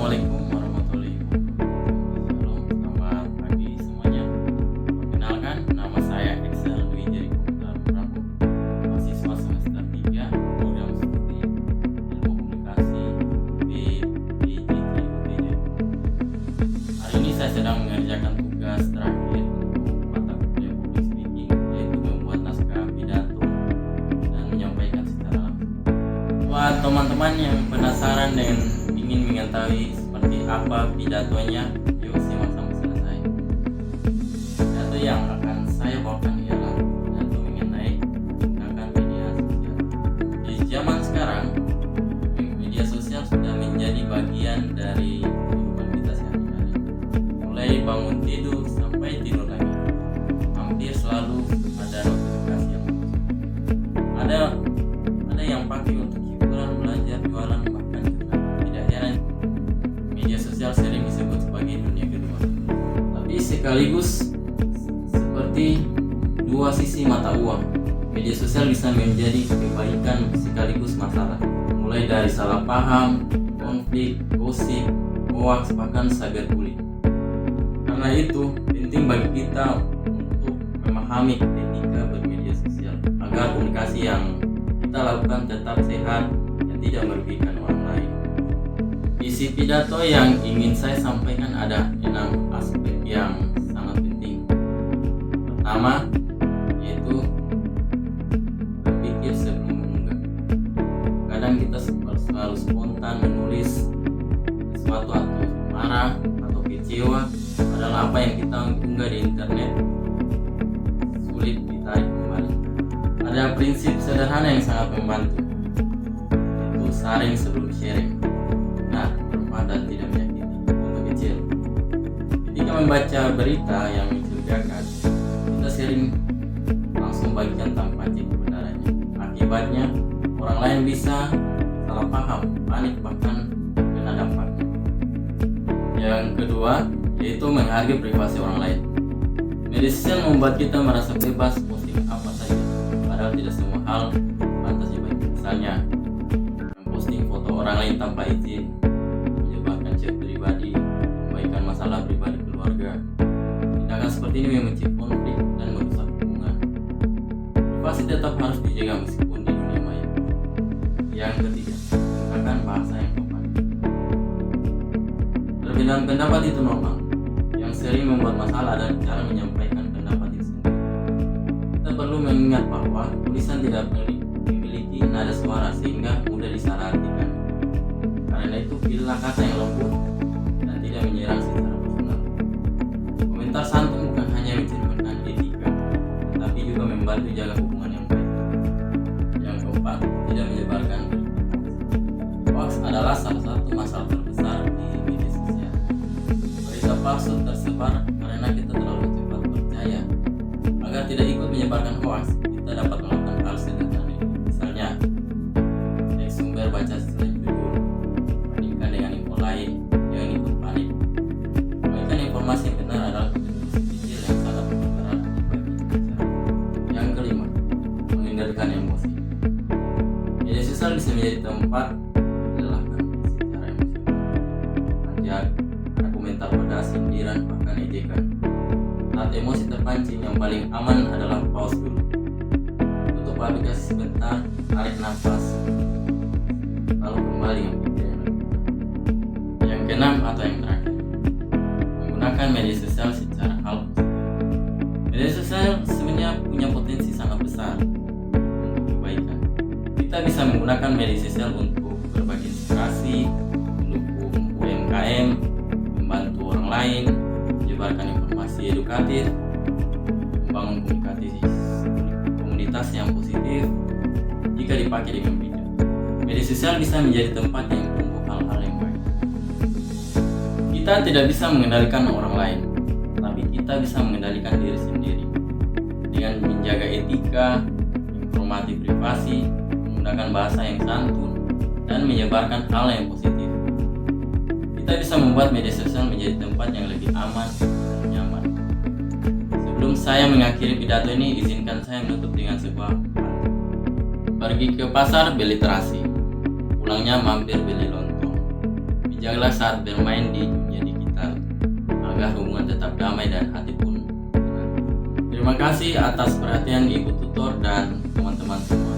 Assalamualaikum warahmatullahi wabarakatuh. Shalom, selamat pagi semuanya. Perkenalkan, nama saya Excel Dwi Jericho Putra Prabu, mahasiswa semester 3 program studi ilmu komunikasi BPJJ UTJ. Hari ini saya sedang mengerjakan tugas terakhir untuk mata kuliah public speaking, yaitu membuat naskah pidato dan menyampaikan secara langsung. Buat teman-teman yang penasaran dan ingin mengetahui seperti apa pidatonya, yuk simak sampai selesai. Pidato yang akan saya bawakan ialah pidato mengenai menggunakan media sosial. Di zaman sekarang, media sosial sudah menjadi bagian dari kehidupan kita sehari-hari. Mulai bangun tidur sampai tidur lagi, hampir selalu ada notifikasi yang muncul. Ada yang pakai untuk hiburan, belajar, jualan, bahkan juga tidak heran media sosial sering disebut sebagai dunia kedua. Tapi sekaligus seperti dua sisi mata uang, media sosial bisa menjadi kebaikan sekaligus masalah. Mulai dari salah paham, konflik, gosip, hoax, bahkan cyberbullying. Karena itu penting bagi kita untuk memahami etika bermedia sosial agar komunikasi yang kita lakukan tetap sehat dan tidak merugikan orang lain. Isi pidato yang ingin saya sampaikan ada 6 aspek yang sangat penting. Pertama, yaitu berpikir sebelum mengunggah. Kadang kita selalu spontan menulis sesuatu atau marah atau kecewa, padahal apa yang kita unggah di internet sulit ditarik kembali. Ada prinsip sederhana yang sangat membantu, yaitu saring sebelum sharing. Nah, bermanfaat dan tidak menyakiti. Contoh kecil, ketika membaca berita yang mencurigakan, kita sering langsung bagikan tanpa cek kebenarannya. Akibatnya, orang lain bisa salah paham, panik, bahkan kena dampaknya. Yang kedua, yaitu menghargai privasi orang lain. Media sosial membuat kita merasa bebas posting apa saja, padahal tidak semua hal pantas dibagikan. Misalnya, memposting foto orang lain tanpa izin, menyebarkan chat pribadi, membaikan masalah pribadi keluarga. Tindakan seperti ini memicu konflik dan merusak hubungan. Privasi tetap harus dijaga meskipun di dunia maya. Yang ketiga, gunakan bahasa yang sopan. Perbedaan pendapat itu normal. Yang sering membuat masalah adalah cara menyampaikan pendapat itu sendiri. Kita perlu mengingat bahwa tulisan tidak memiliki nada suara sehingga mudah disalahartikan. Karena itu pilihlah kata yang lembut dan tidak menyerang secara personal. Komentar santun bukan hanya mencerminkan etika, tetapi juga membantu jaga hubungan yang baik. Yang keempat, tidak menyebarkan berita. Hoax adalah salah satu masalah terbesar di media sosial. Berita palsu tersebar karena kita terlalu cepat percaya. Agar tidak ikut menyebarkan hoax, kita dapat melakukan hal sederhana. Misalnya, cek sumber, baca sesuai judul, bandingkan dengan info lain, jangan ikut panik. Memberikan informasi yang benar adalah kontribusi kecil yang sangat berarti bagi pembicara. Yang kelima, mengendalikan emosi. Media sosial bisa menjadi tempat melelahkan secara emosional. Ada komentar pedas, sindiran, bahkan ejekan. Saat emosi terpancing, yang paling aman adalah pause dulu. Tutup aplikasi sebentar, tarik nafas, lalu kembali yang pikiran. Yang keenam atau yang terakhir, menggunakan media sosial secara hal positif. Media sosial sebenarnya punya potensi sangat besar untuk kebaikan. Kita bisa menggunakan media sosial untuk berbagi inspirasi, mendukung UMKM, membantu orang lain, menyebarkan informasi edukatif, membangun komunitas yang positif. Jika dipakai dengan bijak, media sosial bisa menjadi tempat yang tumbuh hal-hal yang baik. Kita tidak bisa mengendalikan orang lain, tapi kita bisa mengendalikan diri sendiri dengan menjaga etika, menghormati privasi, menggunakan bahasa yang santun, dan menyebarkan hal yang positif. Kita bisa membuat media sosial menjadi tempat yang lebih aman dan nyaman. Sebelum saya mengakhiri pidato ini, izinkan saya menutup dengan sebuah kata. Pergi ke pasar beli terasi, pulangnya mampir beli lontong. Bijaklah saat bermain di dunia digital agar hubungan tetap damai dan hati pun tenang. Terima kasih atas perhatian Ibu Tutor dan teman-teman semua.